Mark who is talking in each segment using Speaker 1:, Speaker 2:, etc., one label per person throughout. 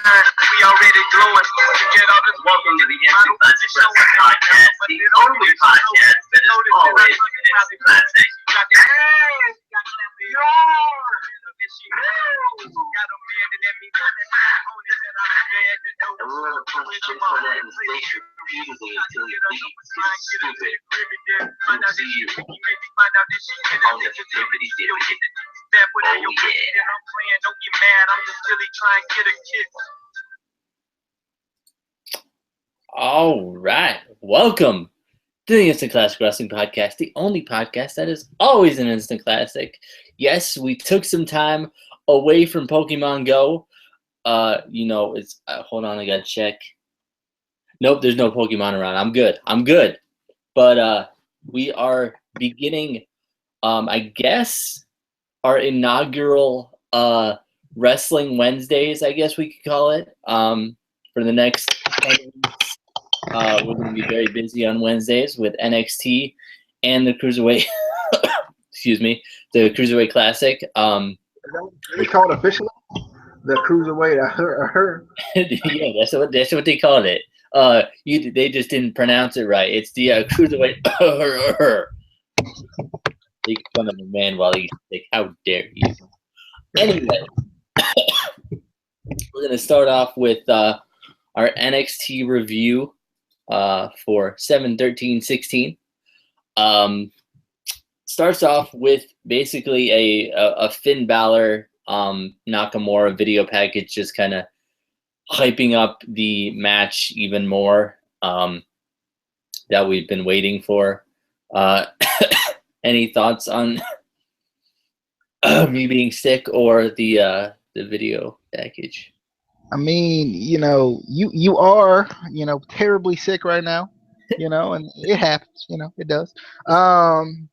Speaker 1: We already glowing. Get all this. Welcome to the Instant Classic Wrestling Podcast, the only podcast that is always instant classic.
Speaker 2: All right, welcome to the Instant Classic Wrestling Podcast, the only podcast that is always an instant classic. Yes, we took some time away from Pokemon Go. It's hold on, I gotta check. Nope, there's no Pokemon around. I'm good. But we are beginning, I guess, our inaugural Wrestling Wednesdays, I guess we could call it, for the next 10 weeks. We're going to be very busy on Wednesdays with NXT and the Cruiserweight, the Cruiserweight Classic.
Speaker 3: They call it officially the Cruiserweight. I heard.
Speaker 2: Yeah, that's what they called it. They just didn't pronounce it right. It's the Cruiserweight. Make fun of a man while he's sick. How dare you? Anyway, we're going to start off with our NXT review for 7/13/16. Starts off with basically a Finn Balor Nakamura video package, just kind of hyping up the match even more that we've been waiting for. Any thoughts on me being sick or the video package?
Speaker 3: I mean, you are, terribly sick right now, and it happens, it does. And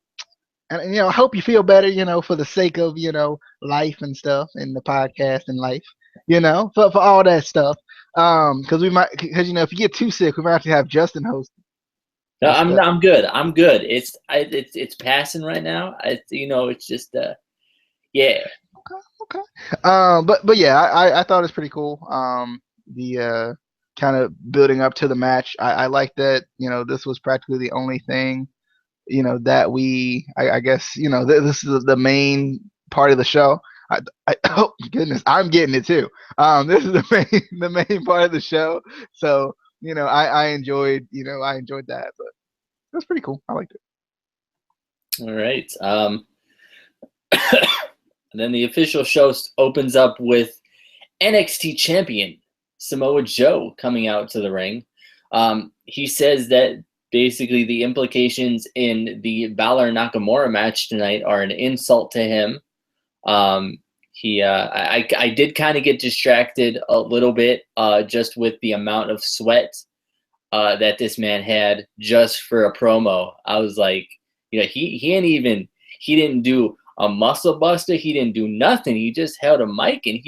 Speaker 3: I hope you feel better, for the sake of, life and stuff and the podcast and life, for all that stuff. Because if you get too sick, we might have to have Justin host.
Speaker 2: No, I'm good. It's passing right now. It's just yeah.
Speaker 3: Okay. But yeah, I thought it was pretty cool. The kind of building up to the match. I like that. This was practically the only thing, that I guess, this is the main part of the show. Oh goodness, I'm getting it too. This is the main part of the show. So I enjoyed that, but it was pretty cool. I liked it.
Speaker 2: All right. And then the official show opens up with NXT champion Samoa Joe coming out to the ring. He says that basically the implications in the Balor Nakamura match tonight are an insult to him. I did kind of get distracted a little bit just with the amount of sweat that this man had just for a promo. I was like, he didn't do a muscle buster. He didn't do nothing. He just held a mic and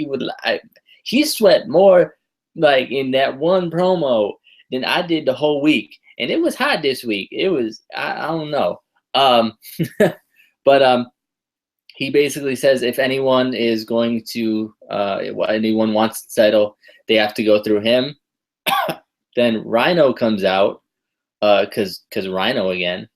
Speaker 2: he sweat more like in that one promo than I did the whole week. And it was hot this week. It was, I don't know. But he basically says if anyone is going to, anyone wants the title, they have to go through him. Then Rhino comes out, cause Rhino again.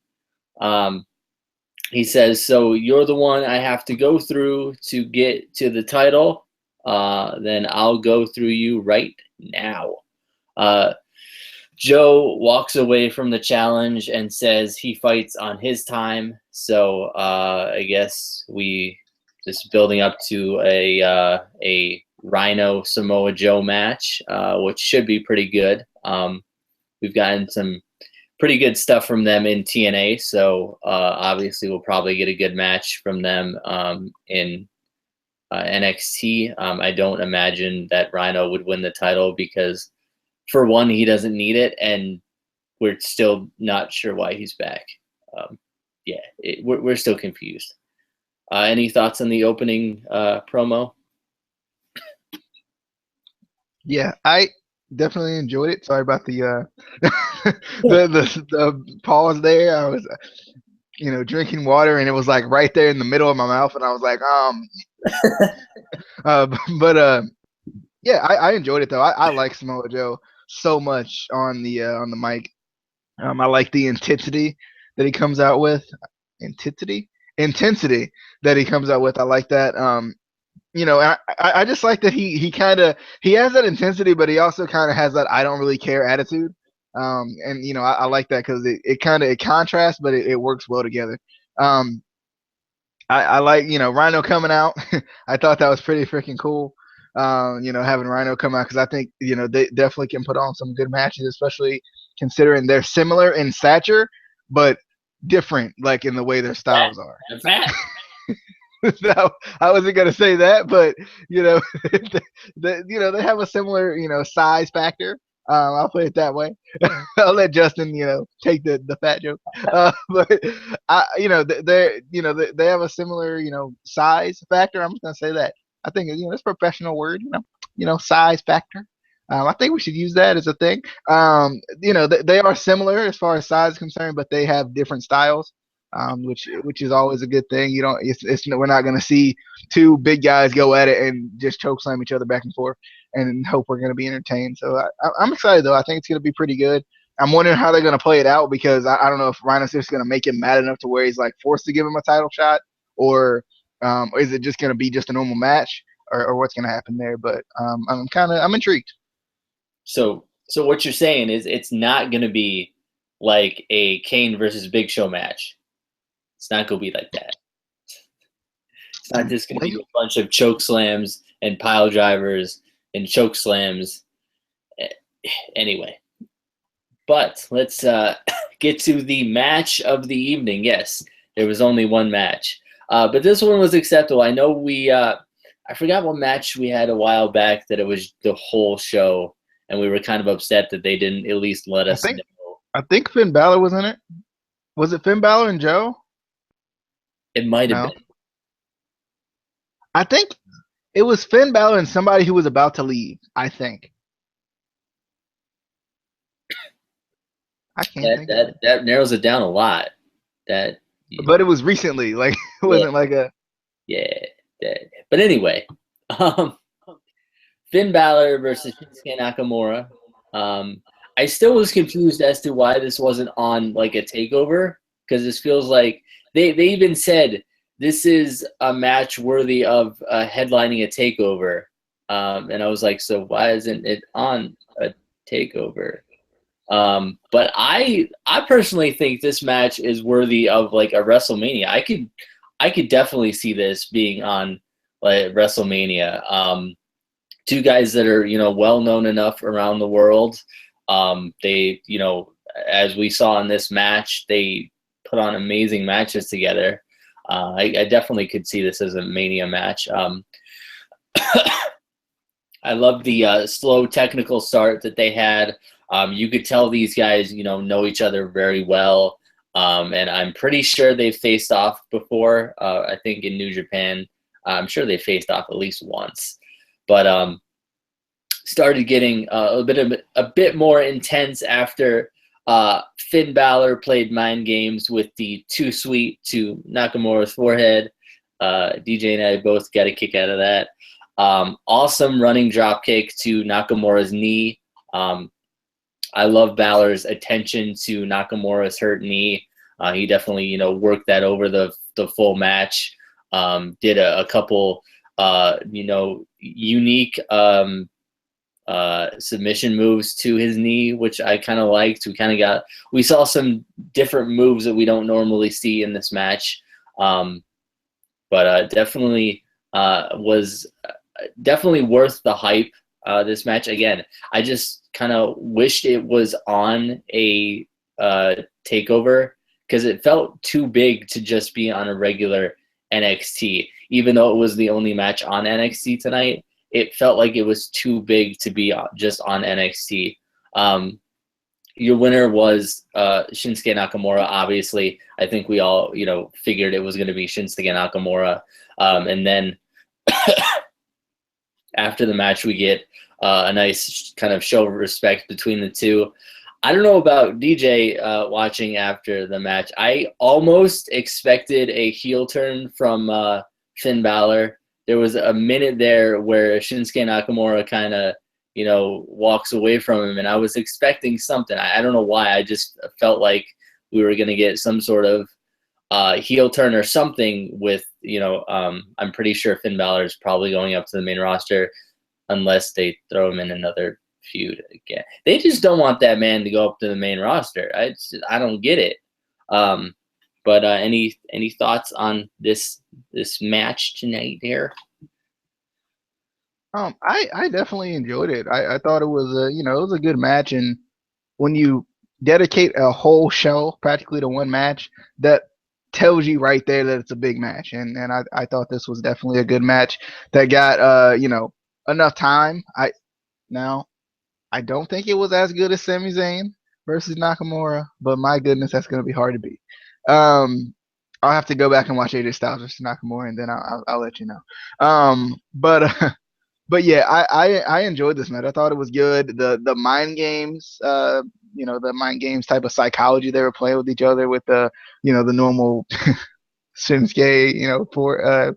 Speaker 2: He says, so you're the one I have to go through to get to the title. Then I'll go through you right now. Joe walks away from the challenge and says he fights on his time. So I guess we just building up to a Rhino Samoa Joe match, which should be pretty good. We've gotten some pretty good stuff from them in TNA, so obviously we'll probably get a good match from them in NXT. I don't imagine that Rhino would win the title because, for one, he doesn't need it, and we're still not sure why he's back. We're still confused. Any thoughts on the opening promo?
Speaker 3: Yeah, I definitely enjoyed it. Sorry about the the pause there. I was, drinking water, and it was like right there in the middle of my mouth, and I was like, Yeah, I enjoyed it though. I like Samoa Joe so much on the mic. I like the intensity that he comes out with. Intensity that he comes out with. I like that. I just like that he has that intensity, but he also kind of has that I don't really care attitude. And I like that because it contrasts, but it works well together. Um, I like Rhino coming out. I thought that was pretty freaking cool. Having Rhino come out because I think they definitely can put on some good matches, especially considering they're similar in stature, but different like in the way their styles are.
Speaker 2: Fat.
Speaker 3: No, I wasn't gonna say that, but they have a similar size factor. I'll put it that way. I'll let Justin take the fat joke. But they have a similar size factor. I'm just gonna say that. I think it's a professional word. Size factor. I think we should use that as a thing. They are similar as far as size is concerned, but they have different styles. Which is always a good thing. We're not going to see two big guys go at it and just choke slam each other back and forth and hope we're going to be entertained. So I'm excited though. I think it's going to be pretty good. I'm wondering how they're going to play it out because I don't know if Rhino's just going to make him mad enough to where he's like forced to give him a title shot, or is it just going to be just a normal match, or what's going to happen there? But I'm intrigued.
Speaker 2: So what you're saying is it's not going to be like a Kane versus Big Show match. It's not going to be like that. It's not just going to be a bunch of choke slams and pile drivers and choke slams. Anyway. But let's get to the match of the evening. Yes, there was only one match. But this one was acceptable. I know I forgot what match we had a while back that it was the whole show, and we were kind of upset that they didn't at least let us know.
Speaker 3: I think Finn Balor was in it. Was it Finn Balor and Joe?
Speaker 2: It might have been.
Speaker 3: I think it was Finn Balor and somebody who was about to leave, I think. I can't think of it.
Speaker 2: That narrows it down a lot.
Speaker 3: But it was recently. Like it wasn't like a
Speaker 2: But anyway, Finn Balor versus Shinsuke Nakamura. I still was confused as to why this wasn't on like a takeover, because this feels like they even said this is a match worthy of headlining a takeover, and I was like, so why isn't it on a takeover? But I personally think this match is worthy of like a WrestleMania. I could definitely see this being on like WrestleMania. Two guys that are well known enough around the world. They as we saw in this match, they put on amazing matches together. I definitely could see this as a Mania match. I love the slow technical start that they had. You could tell these guys, know each other very well. And I'm pretty sure they've faced off before. I think in New Japan, I'm sure they faced off at least once. But started getting a bit more intense after Finn Balor played mind games with the too sweet to Nakamura's forehead. DJ and I both got a kick out of that. Awesome running drop kick to Nakamura's knee. I love Balor's attention to Nakamura's hurt knee. He definitely, worked that over the full match. Did a couple, unique submission moves to his knee, which I kind of liked. We saw some different moves that we don't normally see in this match. But definitely was definitely worth the hype. This match, again, I just kind of wished it was on a takeover, because it felt too big to just be on a regular NXT. Even though it was the only match on NXT tonight, it felt like it was too big to be just on NXT. Your winner was Shinsuke Nakamura, obviously. I think we all, figured it was going to be Shinsuke Nakamura. And then after the match, we get a nice kind of show of respect between the two. I don't know about DJ watching after the match. I almost expected a heel turn from Finn Balor, there was a minute there where Shinsuke Nakamura kind of, walks away from him, and I was expecting something. I don't know why. I just felt like we were going to get some sort of heel turn or something with, I'm pretty sure Finn Balor is probably going up to the main roster unless they throw him in another feud again. They just don't want that man to go up to the main roster. I don't get it. But any thoughts on this match tonight here?
Speaker 3: I definitely enjoyed it. I thought it was it was a good match, and when you dedicate a whole show practically to one match, that tells you right there that it's a big match. And I thought this was definitely a good match that got enough time. I don't think it was as good as Sami Zayn versus Nakamura, but my goodness, that's going to be hard to beat. I'll have to go back and watch AJ Styles versus Nakamura, and then I'll let you know. But yeah, I enjoyed this match. I thought it was good. The mind games, the mind games type of psychology they were playing with each other with the normal Shinsuke, for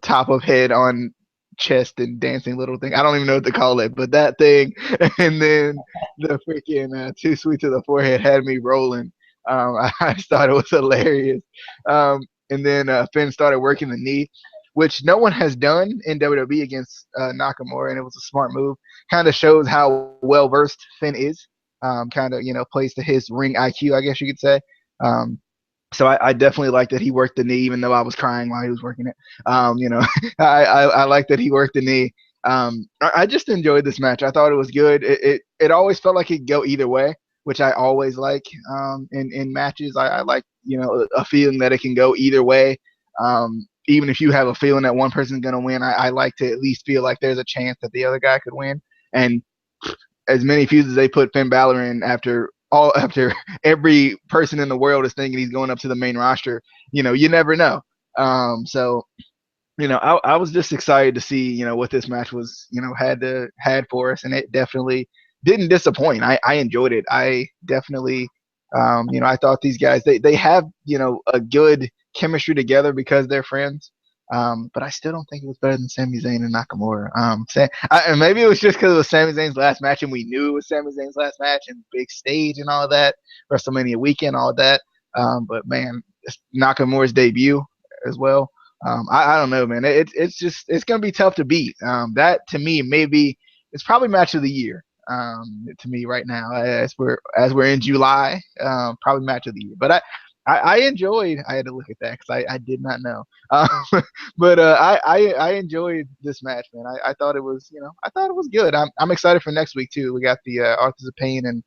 Speaker 3: top of head on chest and dancing little thing. I don't even know what to call it, but that thing, and then the freaking too sweet to the forehead had me rolling. I just thought it was hilarious. And then Finn started working the knee, which no one has done in WWE against Nakamura, and it was a smart move. Kind of shows how well versed Finn is. Kind of plays to his ring IQ, I guess you could say. So I definitely like that he worked the knee, even though I was crying while he was working it. I like that he worked the knee. I just enjoyed this match. I thought it was good. It always felt like it could go either way, which I always like in matches. I like a feeling that it can go either way. Even if you have a feeling that one person's gonna win, I like to at least feel like there's a chance that the other guy could win. And as many feuds as they put Finn Balor in after every person in the world is thinking he's going up to the main roster, you never know. So I was just excited to see what this match was had for us, and it definitely didn't disappoint. I enjoyed it. I definitely I thought these guys they have a good chemistry together because they're friends. But I still don't think it was better than Sami Zayn and Nakamura. And maybe it was just because it was Sami Zayn's last match, and we knew it was Sami Zayn's last match, and big stage and all of that, WrestleMania weekend, all of that. But man, it's Nakamura's debut as well. I don't know, man. It's gonna be tough to beat. That to me maybe it's probably match of the year. To me right now, as we're in July, probably match of the year. But I enjoyed. I had to look at that because I did not know. But I enjoyed this match, man. I thought it was good. I'm excited for next week too. We got the Authors of Pain and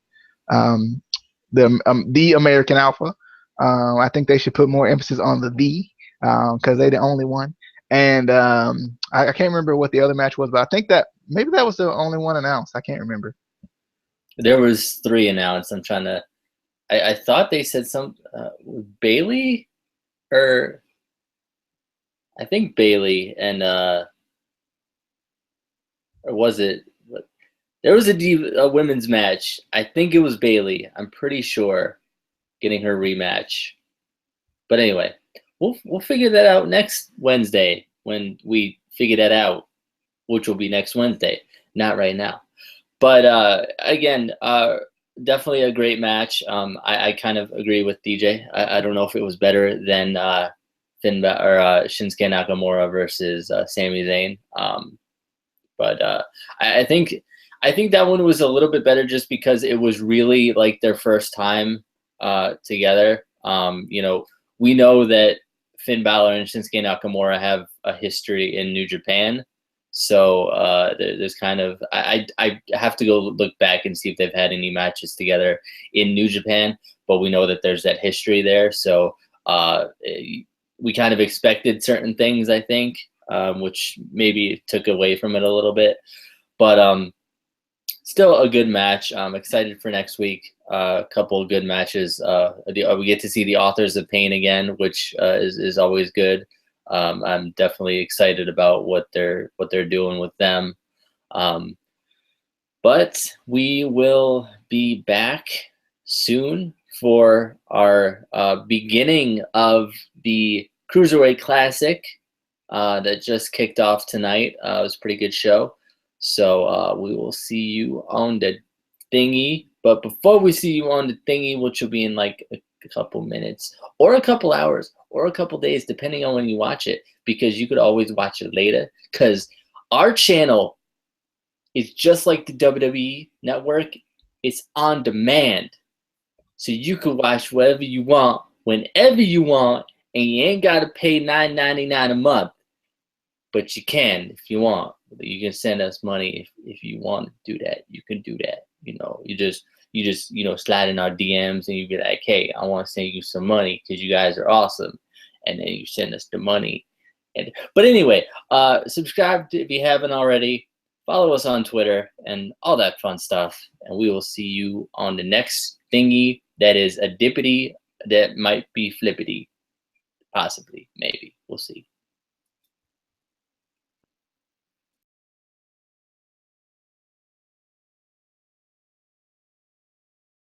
Speaker 3: the American Alpha. I think they should put more emphasis on the because they're the only one. And I can't remember what the other match was, but I think that maybe that was the only one announced. I can't remember.
Speaker 2: There was 3 announced. I'm trying to. I thought they said some Bailey, or I think Bailey, and or was it? There was a women's match. I think it was Bailey. I'm pretty sure getting her rematch. But anyway, we'll figure that out next Wednesday when we figure that out, which will be next Wednesday, not right now. But again, definitely a great match. I kind of agree with DJ. I don't know if it was better than Shinsuke Nakamura versus Sami Zayn. But I think that one was a little bit better just because it was really like their first time together. We know that Finn Balor and Shinsuke Nakamura have a history in New Japan. So there's kind of I have to go look back and see if they've had any matches together in New Japan, but we know that there's that history there. So we kind of expected certain things, I think, which maybe took away from it a little bit. But still a good match. I'm excited for next week. A couple of good matches. We get to see the Authors of Pain again, which is always good. I'm definitely excited about what they're doing with them. But we will be back soon for our beginning of the Cruiserweight Classic. that just kicked off tonight. It was a pretty good show. So we will see you on the thingy. But before we see you on the thingy, which will be in like a couple minutes or a couple hours or a couple days, depending on when you watch it, because you could always watch it later. Because our channel is just like the WWE network. It's on demand. So you could watch whatever you want, whenever you want, and you ain't got to pay $9.99 a month. But you can if you want. You can send us money if you want to do that. You can do that. You know, you just slide in our DMs and you be like, hey, I want to send you some money because you guys are awesome. And then you send us the money. But anyway, subscribe if you haven't already. Follow us on Twitter and all that fun stuff. And we will see you on the next thingy that is a dippity that might be flippity. Possibly, maybe. We'll see.